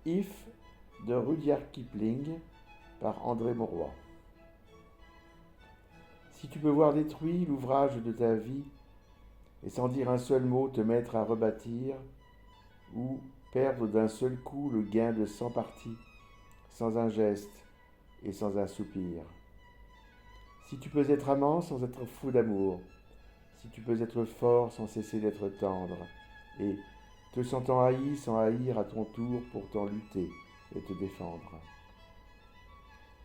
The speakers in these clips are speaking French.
If de Rudyard Kipling par André Mauroy. Si tu peux voir détruit l'ouvrage de ta vie et sans dire un seul mot te mettre à rebâtir, ou perdre d'un seul coup le gain de 100 parties, sans un geste et sans un soupir. Si tu peux être amant sans être fou d'amour, si tu peux être fort sans cesser d'être tendre, et te sentant haï sans haïr à ton tour pourtant lutter et te défendre.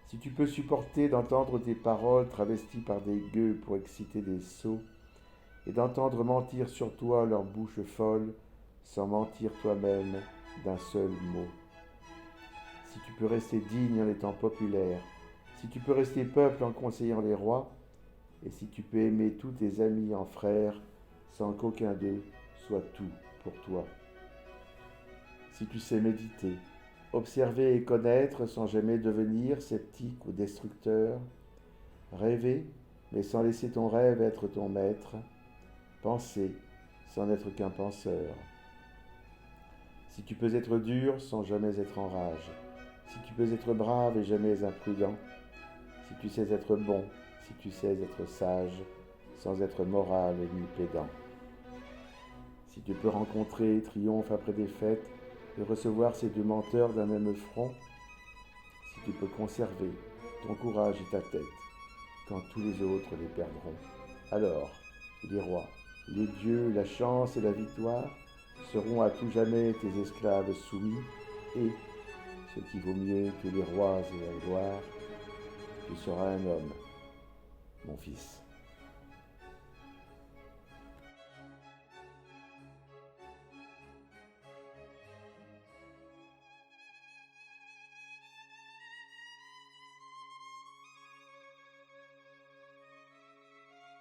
Si tu peux supporter d'entendre tes paroles travesties par des gueux pour exciter des sots, et d'entendre mentir sur toi leur bouche folle, sans mentir toi-même d'un seul mot. Si tu peux rester digne en étant populaire, si tu peux rester peuple en conseillant les rois, et si tu peux aimer tous tes amis en frères, sans qu'aucun d'eux soit tout pour toi. Si tu sais méditer, observer et connaître sans jamais devenir sceptique ou destructeur, rêver, mais sans laisser ton rêve être ton maître, penser sans n'être qu'un penseur. Si tu peux être dur sans jamais être en rage, si tu peux être brave et jamais imprudent, si tu sais être bon, si tu sais être sage, sans être moral ni pédant. Si tu peux rencontrer triomphe après défaite et recevoir ces deux menteurs d'un même front, si tu peux conserver ton courage et ta tête quand tous les autres les perdront, alors les rois, les dieux, la chance et la victoire seront à tout jamais tes esclaves soumis et, ce qui vaut mieux que les rois et la gloire, tu seras un homme, mon fils.